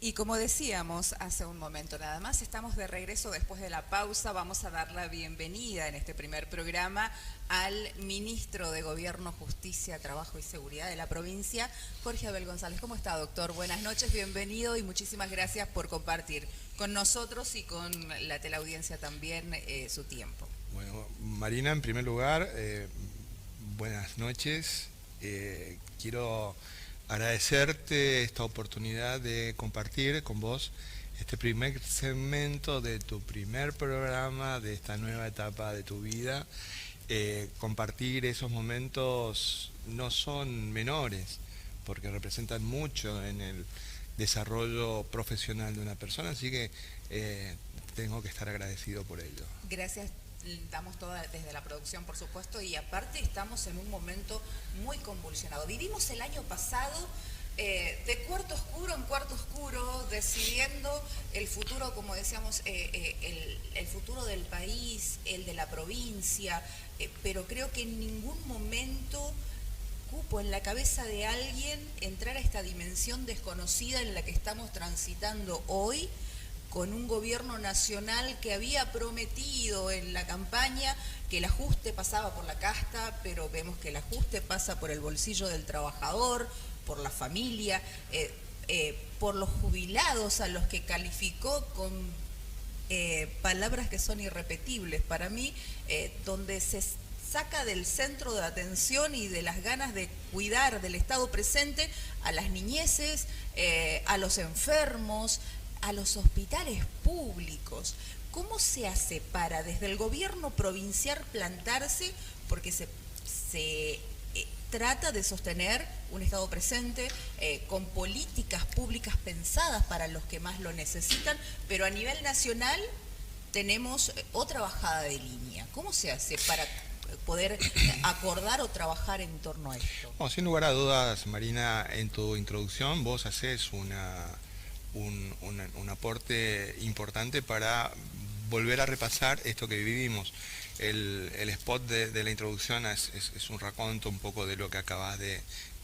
Y como decíamos hace un momento nada más, estamos de regreso después de la pausa. Vamos a dar la bienvenida en este primer programa al ministro de Gobierno, Justicia, Trabajo y Seguridad de la provincia, Jorge Abel González. ¿Cómo está, doctor? Buenas noches, bienvenido y muchísimas gracias por compartir con nosotros y con la teleaudiencia también su tiempo. Bueno, Marina, en primer lugar, buenas noches. Quiero agradecerte esta oportunidad de compartir con vos este primer segmento de tu primer programa de esta nueva etapa de tu vida. Compartir esos momentos no son menores, porque representan mucho en el desarrollo profesional de una persona, así que tengo que estar agradecido por ello. Gracias, damos toda desde la producción, por supuesto, y aparte estamos en un momento muy convulsionado. Vivimos el año pasado de cuarto oscuro en cuarto oscuro, decidiendo el futuro, como decíamos, el futuro del país, el de la provincia, pero creo que en ningún momento cupo en la cabeza de alguien entrar a esta dimensión desconocida en la que estamos transitando hoy, con un gobierno nacional que había prometido en la campaña que el ajuste pasaba por la casta, pero vemos que el ajuste pasa por el bolsillo del trabajador, por la familia, por los jubilados a los que calificó con palabras que son irrepetibles para mí, donde se saca del centro de atención y de las ganas de cuidar del Estado presente a las niñeces, a los enfermos, a los hospitales públicos. ¿Cómo se hace para desde el gobierno provincial plantarse? Porque se trata de sostener un Estado presente con políticas públicas pensadas para los que más lo necesitan, pero a nivel nacional tenemos otra bajada de línea. ¿Cómo se hace para poder acordar o trabajar en torno a esto? Bueno, sin lugar a dudas, Marina, en tu introducción vos haces un aporte importante para volver a repasar esto que vivimos. El spot de la introducción es un raconto un poco de lo que acabas de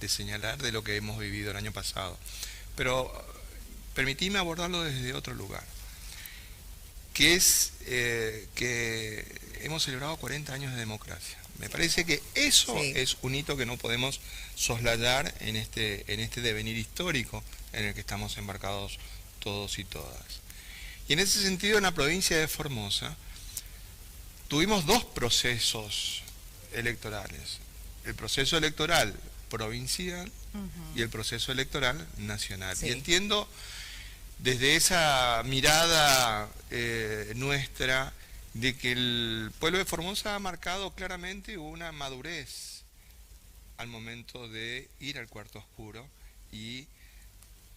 señalar, de lo que hemos vivido el año pasado. Pero permitime abordarlo desde otro lugar, que es que hemos celebrado 40 años de democracia. Me parece que eso Sí. es un hito que no podemos soslayar en este devenir histórico en el que estamos embarcados todos y todas. Y en ese sentido, en la provincia de Formosa, tuvimos dos procesos electorales. El proceso electoral provincial y el proceso electoral nacional. Sí. Y entiendo desde esa mirada nuestra de que el pueblo de Formosa ha marcado claramente una madurez al momento de ir al cuarto oscuro y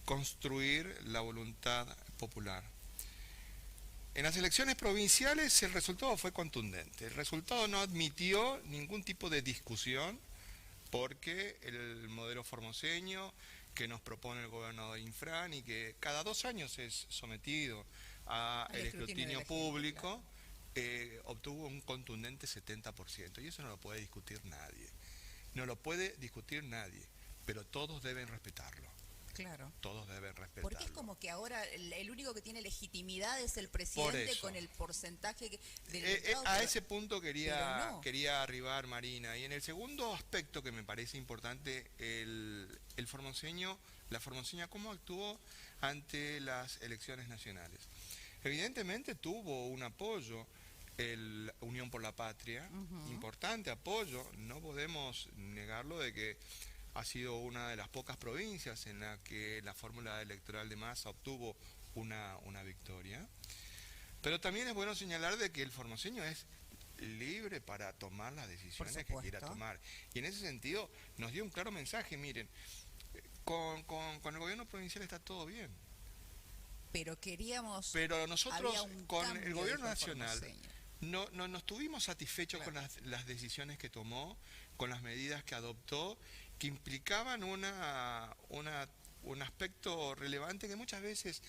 construir la voluntad popular. En las elecciones provinciales el resultado fue contundente. El resultado no admitió ningún tipo de discusión porque el modelo formoseño que nos propone el gobernador Infran y que cada 2 años es sometido al escrutinio público, obtuvo un contundente 70%. Y eso no lo puede discutir nadie. No lo puede discutir nadie, pero todos deben respetarlo. Claro. Todos deben respetarlo. Porque es como que ahora el único que tiene legitimidad es el presidente con el porcentaje del electorado. A ese punto no. quería arribar, Marina. Y en el segundo aspecto que me parece importante, el formoseño, la formoseña, ¿cómo actuó ante las elecciones nacionales? Evidentemente tuvo un apoyo, el Unión por la Patria, importante apoyo, no podemos negarlo de que ha sido una de las pocas provincias en la que la fórmula electoral de masa obtuvo una victoria. Pero también es bueno señalar de que el formoseño es libre para tomar las decisiones que quiera tomar. Y en ese sentido nos dio un claro mensaje, miren, con el gobierno provincial está todo bien. Pero nosotros con el gobierno nacional no estuvimos satisfechos con las decisiones que tomó, con las medidas que adoptó, que implicaban un aspecto relevante que muchas veces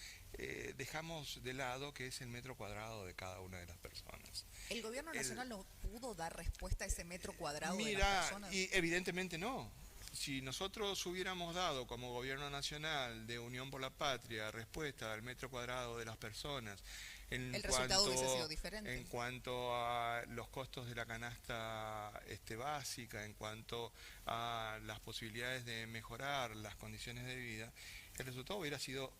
dejamos de lado, que es el metro cuadrado de cada una de las personas. ¿El gobierno nacional no pudo dar respuesta a ese metro cuadrado de las personas? Y evidentemente no. si nosotros hubiéramos dado como gobierno nacional de Unión por la Patria respuesta al metro cuadrado de las personas El resultado hubiese sido diferente. en cuanto a los costos de la canasta básica, en cuanto a las posibilidades de mejorar las condiciones de vida, el resultado hubiera sido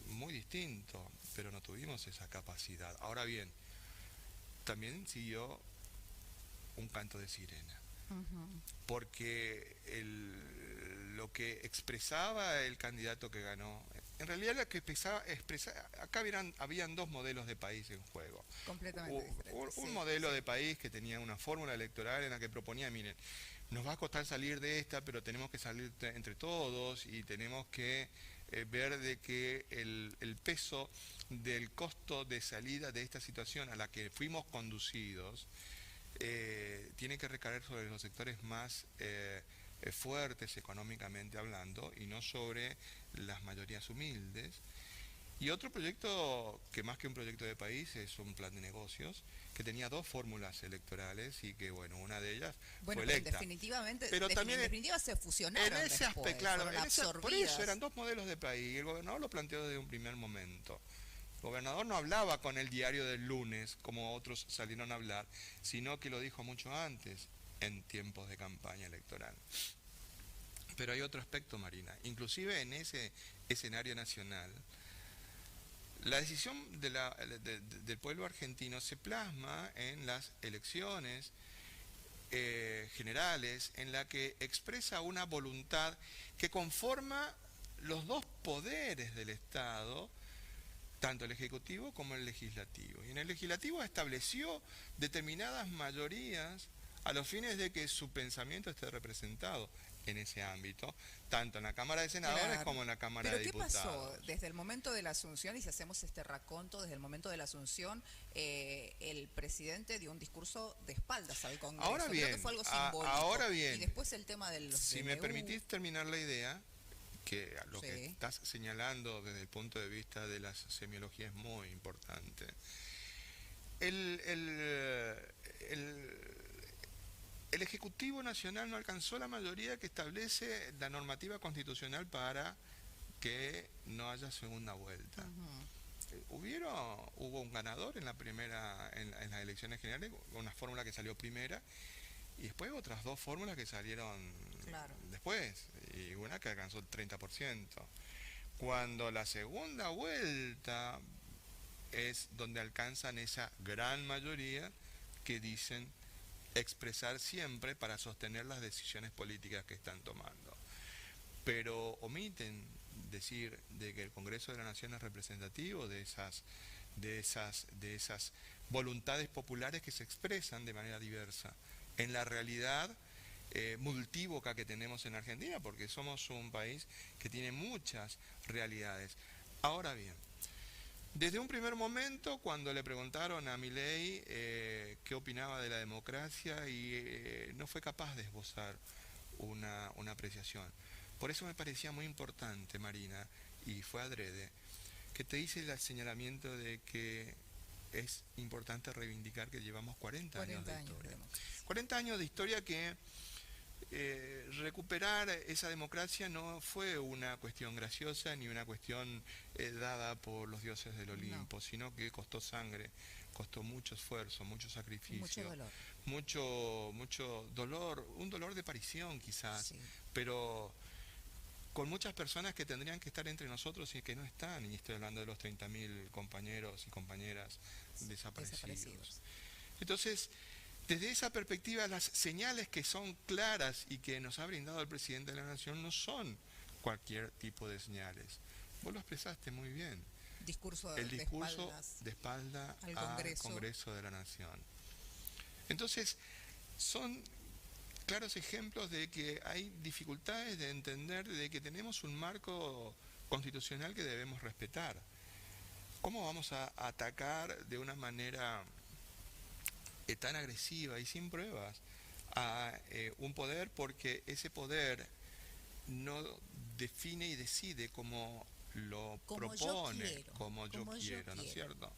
muy distinto, pero no tuvimos esa capacidad. Ahora bien, también siguió un canto de sirena. Porque lo que expresaba el candidato que ganó, en realidad lo que acá habían dos modelos de país en juego. Completamente diferentes. Un modelo de país que tenía una fórmula electoral en la que proponía, miren, nos va a costar salir de esta, pero tenemos que salir entre todos y tenemos que ver de que el peso del costo de salida de esta situación a la que fuimos conducidos tiene que recaer sobre los sectores más fuertes económicamente hablando y no sobre las mayorías humildes. Y otro proyecto que más que un proyecto de país es un plan de negocios que tenía dos fórmulas electorales y que bueno, una de ellas fue electa. Definitivamente, pero también en definitiva se fusionaron en ese después, aspecto, claro, fueron por eso eran dos modelos de país y el gobernador lo planteó desde un primer momento. El gobernador no hablaba con el diario del lunes, como otros salieron a hablar, sino que lo dijo mucho antes, en tiempos de campaña electoral. Pero hay otro aspecto, Marina. Inclusive en ese escenario nacional, la decisión del pueblo argentino se plasma en las elecciones generales, en la que expresa una voluntad que conforma los dos poderes del Estado, tanto el Ejecutivo como el Legislativo. Y en el Legislativo estableció determinadas mayorías a los fines de que su pensamiento esté representado en ese ámbito, tanto en la Cámara de Senadores como en la Cámara de Diputados. ¿Pero qué pasó desde el momento de la asunción? Y si hacemos este raconto, desde el momento de la asunción, el presidente dio un discurso de espaldas al Congreso. Ahora bien, creo que fue algo simbólico. Ahora bien, y después el tema de los si me permitís terminar la idea, que lo que estás señalando desde el punto de vista de la semiología es muy importante. El Ejecutivo Nacional no alcanzó la mayoría que establece la normativa constitucional para que no haya segunda vuelta. Hubo un ganador en en las elecciones generales, una fórmula que salió primera, y después otras dos fórmulas que salieron después, y una que alcanzó el 30%. Cuando la segunda vuelta es donde alcanzan esa gran mayoría que dicen expresar siempre para sostener las decisiones políticas que están tomando. Pero omiten decir de que el Congreso de la Nación es representativo de esas voluntades populares que se expresan de manera diversa en la realidad multívoca que tenemos en Argentina, porque somos un país que tiene muchas realidades. Ahora bien, desde un primer momento, cuando le preguntaron a Milei qué opinaba de la democracia, y no fue capaz de esbozar una apreciación. Por eso me parecía muy importante, Marina, y fue adrede, que te hice el señalamiento de que es importante reivindicar que llevamos 40 años de historia. 40 años de historia que recuperar esa democracia no fue una cuestión graciosa ni una cuestión dada por los dioses del Olimpo, sino que costó sangre, costó mucho esfuerzo, mucho sacrificio, mucho dolor, un dolor de aparición quizás, pero con muchas personas que tendrían que estar entre nosotros y que no están, y estoy hablando de los 30.000 compañeros y compañeras desaparecidos. Entonces, desde esa perspectiva, las señales que son claras y que nos ha brindado el presidente de la Nación no son cualquier tipo de señales. Vos lo expresaste muy bien. El discurso de espalda al Congreso de la Nación. Entonces, son claros ejemplos de que hay dificultades de entender de que tenemos un marco constitucional que debemos respetar. ¿Cómo vamos a atacar de una manera tan agresiva y sin pruebas a un poder, porque ese poder no define y decide como lo propone, como yo quiero, ¿no es cierto?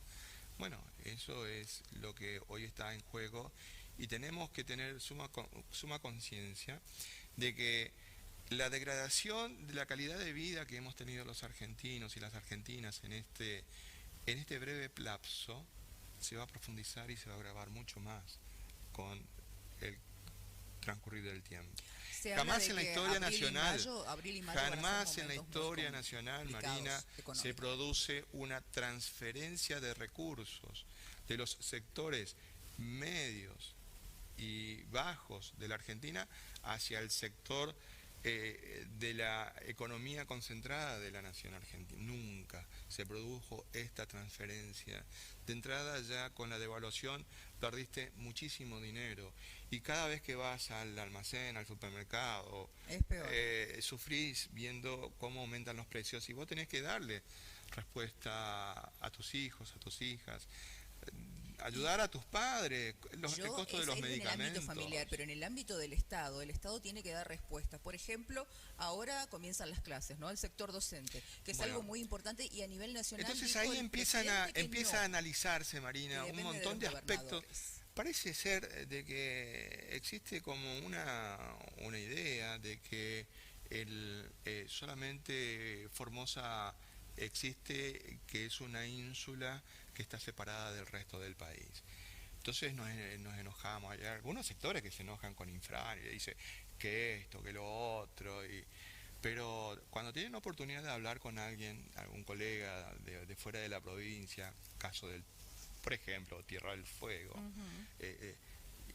Bueno, eso es lo que hoy está en juego y tenemos que tener suma conciencia de que la degradación de la calidad de vida que hemos tenido los argentinos y las argentinas en este breve lapso se va a profundizar y se va a agravar mucho más con el transcurrir del tiempo. Jamás en la historia nacional, jamás en la historia nacional, Marina, se produce una transferencia de recursos de los sectores medios y bajos de la Argentina hacia el sector de la economía concentrada de la nación argentina. Nunca se produjo esta transferencia. De entrada, ya con la devaluación perdiste muchísimo dinero y cada vez que vas al almacén, al supermercado, es peor. Sufrís viendo cómo aumentan los precios y vos tenés que darle respuesta a tus hijos, a tus hijas, ayudar a tus padres, el costo de los medicamentos. En el ámbito familiar, pero en el ámbito del Estado, el Estado tiene que dar respuestas. Por ejemplo, ahora comienzan las clases, ¿no? El sector docente, que es algo muy importante y a nivel nacional. Entonces ahí empieza a analizarse, Marina, un montón de aspectos. Parece ser de que existe como una idea de que solamente Formosa existe, que es una ínsula que está separada del resto del país. Entonces nos enojamos. Hay algunos sectores que se enojan con Infran y le dicen que esto, que lo otro. Pero cuando tienen oportunidad de hablar con alguien, algún colega de fuera de la provincia, caso del, por ejemplo, Tierra del Fuego,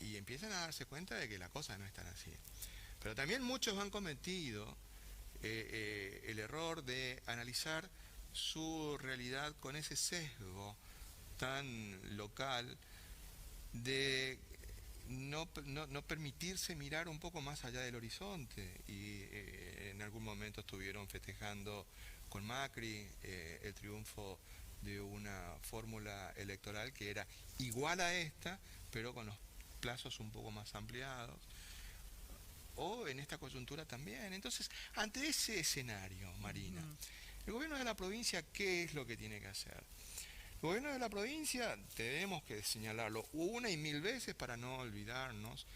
y empiezan a darse cuenta de que la cosa no es tan así. Pero también muchos han cometido el error de analizar su realidad con ese sesgo tan local de no permitirse mirar un poco más allá del horizonte y en algún momento estuvieron festejando con Macri el triunfo de una fórmula electoral que era igual a esta, pero con los plazos un poco más ampliados, o en esta coyuntura también. Entonces, ante ese escenario, Marina, el gobierno de la provincia, ¿qué es lo que tiene que hacer? El gobierno de la provincia, tenemos que señalarlo una y mil veces para no olvidarnos,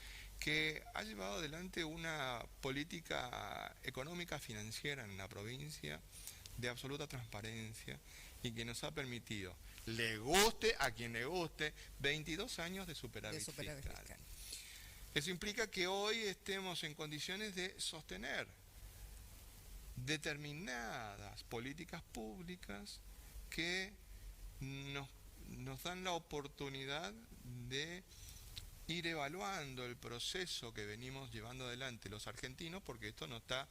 que ha llevado adelante una política económica financiera en la provincia de absoluta transparencia y que nos ha permitido, le guste a quien le guste, 22 años de superávit fiscal. Eso implica que hoy estemos en condiciones de sostener determinadas políticas públicas que nos dan la oportunidad de ir evaluando el proceso que venimos llevando adelante los argentinos, porque esto no está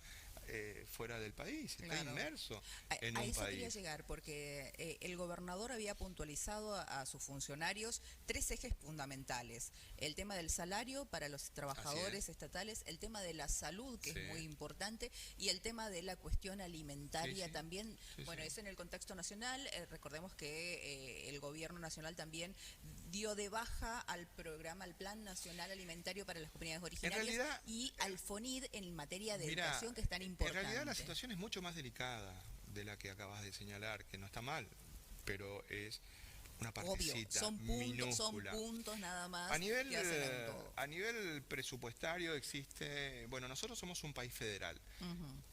fuera del país, está inmerso en un país. A eso quería llegar, porque el gobernador había puntualizado a sus funcionarios 3 ejes fundamentales: el tema del salario para los trabajadores estatales, el tema de la salud, que es muy importante, y el tema de la cuestión alimentaria también. Bueno, eso en el contexto nacional. Recordemos que el gobierno nacional también dio de baja al programa, al Plan Nacional Alimentario para las Comunidades Originarias y al FONID en materia de educación, que es tan importante. En realidad la situación es mucho más delicada de la que acabas de señalar, que no está mal, pero es una partecita minúscula. Son puntos nada más. A nivel presupuestario existe, bueno, nosotros somos un país federal,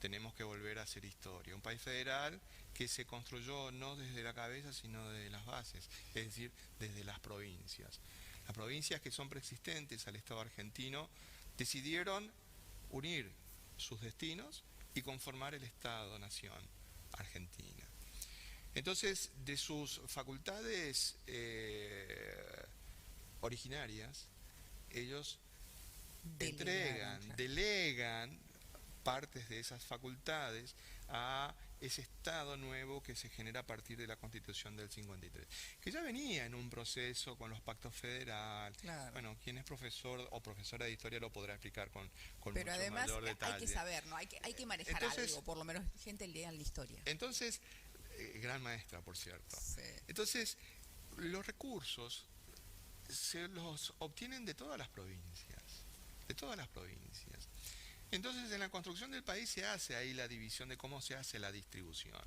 tenemos que volver a hacer historia, un país federal que se construyó no desde la cabeza, sino desde las bases, es decir, desde las provincias. Las provincias que son preexistentes al Estado argentino decidieron unir sus destinos y conformar el Estado-Nación Argentina. Entonces, de sus facultades originarias, ellos delegan partes de esas facultades a ese Estado nuevo que se genera a partir de la Constitución del 53, que ya venía en un proceso con los pactos federales. Bueno, quien es profesor o profesora de historia lo podrá explicar con Pero mucho además, mayor detalle. Hay que saber, ¿no? Hay que manejar algo, por lo menos gente lea en la historia. Entonces, gran maestra, por cierto. Entonces, los recursos se los obtienen de todas las provincias, Entonces, en la construcción del país se hace ahí la división de cómo se hace la distribución.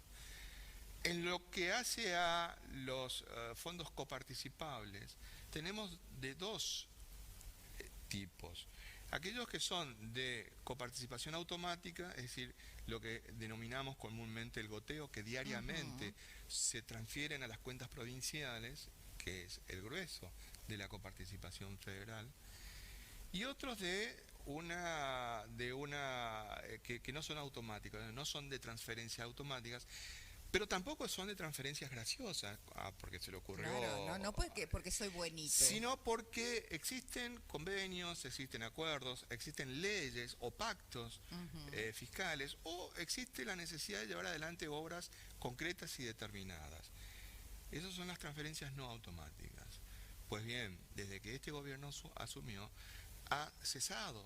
En lo que hace a los fondos coparticipables, tenemos de 2 tipos. Aquellos que son de coparticipación automática, es decir, lo que denominamos comúnmente el goteo, que diariamente se transfieren a las cuentas provinciales, que es el grueso de la coparticipación federal, y otros que no son automáticos, no son de transferencias automáticas, pero tampoco son de transferencias graciosas, porque se le ocurrió... Claro, no porque soy buenito. Sino porque existen convenios, existen acuerdos, existen leyes o pactos fiscales, o existe la necesidad de llevar adelante obras concretas y determinadas. Esas son las transferencias no automáticas. Pues bien, desde que este gobierno asumió, ha cesado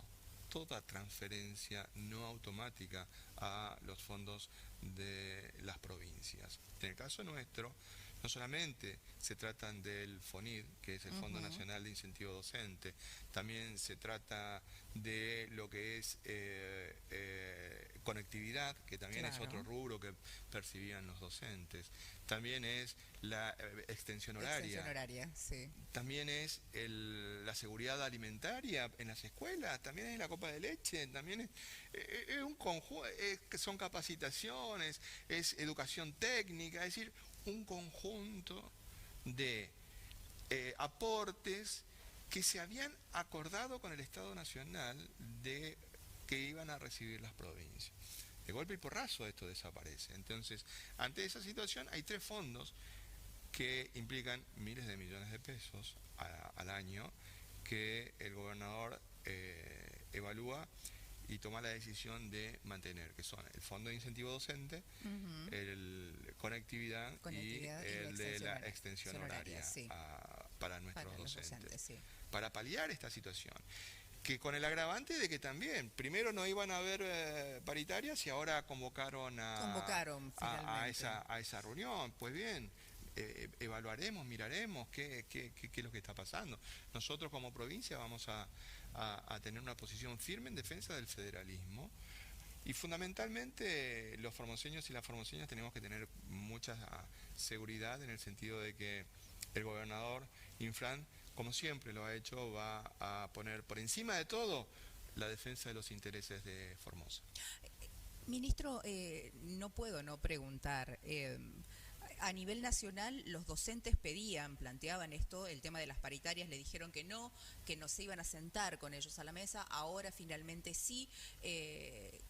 toda transferencia no automática a los fondos de las provincias. En el caso nuestro, no solamente se tratan del FONID, que es el Fondo Nacional de Incentivo Docente, también se trata de lo que es conectividad, que también es otro rubro que percibían los docentes, también es la extensión horaria, sí. También es la seguridad alimentaria en las escuelas, también es la copa de leche, también es un conjunto, son capacitaciones, es educación técnica, es decir, un conjunto de aportes que se habían acordado con el Estado Nacional de que iban a recibir las provincias. De golpe y porrazo esto desaparece. Entonces, ante esa situación hay 3 fondos que implican miles de millones de pesos al año que el gobernador evalúa y toma la decisión de mantener, que son el Fondo de Incentivo Docente, el conectividad y el de la extensión horaria sí, para nuestros docentes, sí. Para paliar esta situación. Que con el agravante de que también, primero no iban a haber paritarias y ahora convocaron a esa reunión. Pues bien, evaluaremos, miraremos qué es lo que está pasando. Nosotros como provincia vamos a tener una posición firme en defensa del federalismo y fundamentalmente los formoseños y las formoseñas tenemos que tener mucha seguridad en el sentido de que el gobernador Infran, como siempre lo ha hecho, va a poner por encima de todo la defensa de los intereses de Formosa. Ministro, no puedo no preguntar. A nivel nacional, los docentes planteaban esto, el tema de las paritarias, le dijeron que no se iban a sentar con ellos a la mesa, ahora finalmente sí.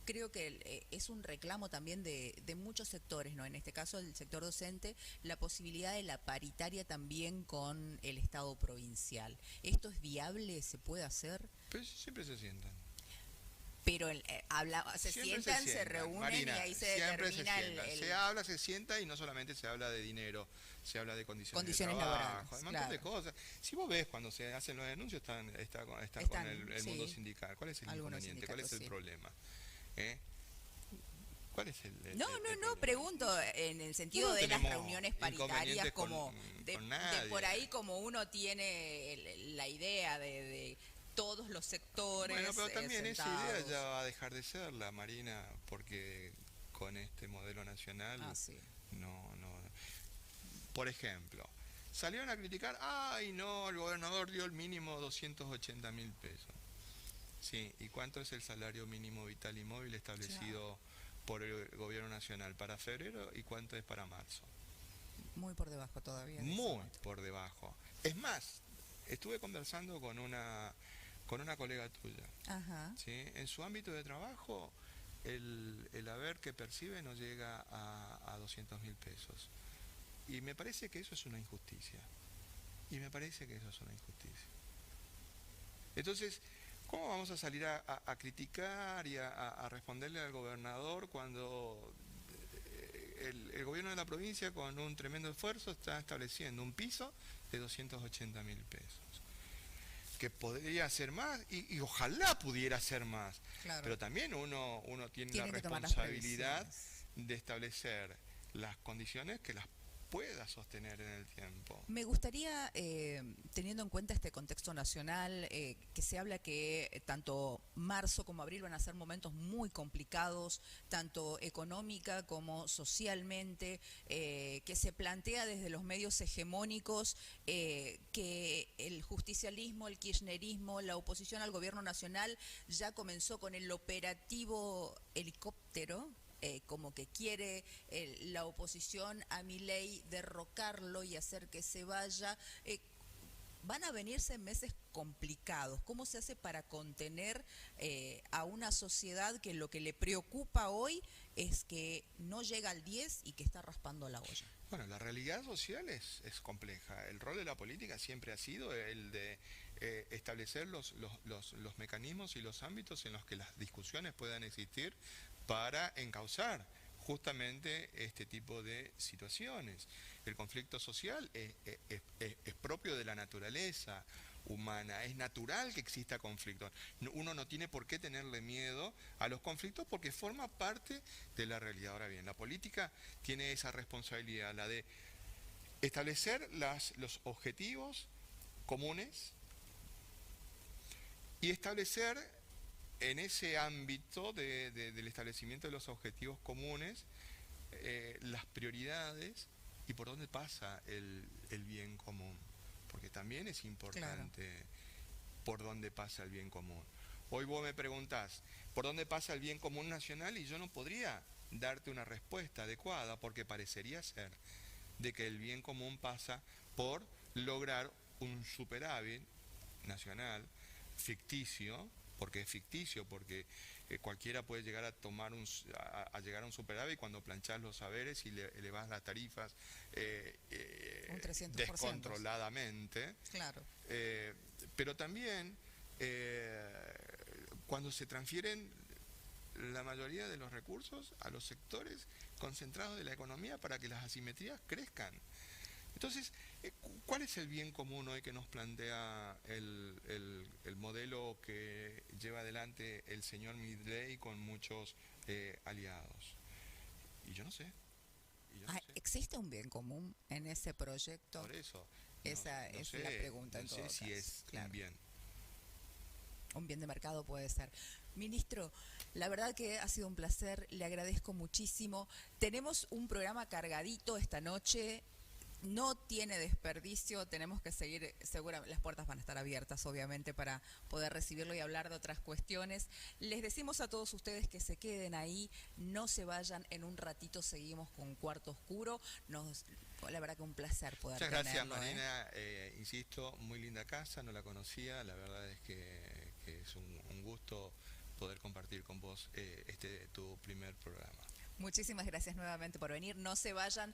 Creo que es un reclamo también de muchos sectores, ¿no? En este caso, el sector docente, la posibilidad de la paritaria también con el Estado provincial. ¿Esto es viable? ¿Se puede hacer? Pues siempre se sientan. Pero se sientan, se reúnen, Marina, y ahí se determina Se habla, se sienta y no solamente se habla de dinero, se habla de condiciones de trabajo, de un montón de cosas. Si vos ves cuando se hacen los denuncios, está con el mundo sindical. ¿Cuál es el inconveniente? ¿Cuál es el problema? ¿Cuál es el No, pregunto en el sentido de las reuniones paritarias, como de por ahí como uno tiene la idea de todos los sectores. Bueno, pero también sentados. Esa idea ya va a dejar de serla, Marina, porque con este modelo nacional no. Por ejemplo, salieron a criticar, el gobernador dio el mínimo 280.000 pesos. Sí, ¿y cuánto es el salario mínimo vital y móvil establecido por el gobierno nacional para febrero y cuánto es para marzo? Muy por debajo todavía. Muy por debajo. Es más, estuve conversando con una colega tuya. Ajá. ¿Sí? En su ámbito de trabajo, el haber que percibe no llega a 200.000 pesos. Y me parece que eso es una injusticia. Entonces, ¿cómo vamos a salir a criticar y a responderle al gobernador cuando el gobierno de la provincia, con un tremendo esfuerzo, está estableciendo un piso de 280.000 pesos? Que podría ser más y ojalá pudiera ser más, pero también uno tiene la responsabilidad de establecer las condiciones que las pueda sostener en el tiempo. Me gustaría, teniendo en cuenta este contexto nacional, que se habla que tanto marzo como abril van a ser momentos muy complicados, tanto económica como socialmente, que se plantea desde los medios hegemónicos que el justicialismo, el kirchnerismo, la oposición al gobierno nacional ya comenzó con el operativo helicóptero, como que quiere la oposición a Milei derrocarlo y hacer que se vaya. Van a venirse meses complicados. ¿Cómo se hace para contener a una sociedad que lo que le preocupa hoy es que no llega al 10 y que está raspando la olla? Bueno, la realidad social es compleja. El rol de la política siempre ha sido el de establecer los mecanismos y los ámbitos en los que las discusiones puedan existir para encauzar justamente este tipo de situaciones. El conflicto social es propio de la naturaleza humana, es natural que exista conflicto. Uno no tiene por qué tenerle miedo a los conflictos porque forma parte de la realidad. Ahora bien, la política tiene esa responsabilidad, la de establecer los objetivos comunes y establecer en ese ámbito del establecimiento de los objetivos comunes las prioridades y por dónde pasa el bien común, porque también es importante por dónde pasa el bien común. Hoy vos me preguntás, ¿por dónde pasa el bien común nacional? Y yo no podría darte una respuesta adecuada, porque parecería ser de que el bien común pasa por lograr un superávit nacional ficticio, porque es ficticio, porque cualquiera puede llegar a tomar a llegar a un superávit cuando planchás los saberes y elevás las tarifas un 300%. Descontroladamente. Claro. Pero también cuando se transfieren la mayoría de los recursos a los sectores concentrados de la economía para que las asimetrías crezcan. Entonces, ¿cuál es el bien común hoy que nos plantea el modelo que lleva adelante el señor Milei con muchos aliados? Y yo no sé. ¿Existe un bien común en ese proyecto? Por eso. Esa es sé, la pregunta. No sé si es un bien. Un bien de mercado puede ser. Ministro, la verdad que ha sido un placer, le agradezco muchísimo. Tenemos un programa cargadito esta noche. No tiene desperdicio, tenemos que seguir, seguramente las puertas van a estar abiertas obviamente para poder recibirlo y hablar de otras cuestiones. Les decimos a todos ustedes que se queden ahí, no se vayan, en un ratito seguimos con Cuarto Oscuro. La verdad que un placer poder tenerlo. Muchas gracias, Marina, insisto, muy linda casa, no la conocía, la verdad es que es un gusto poder compartir con vos tu primer programa. Muchísimas gracias nuevamente por venir. No se vayan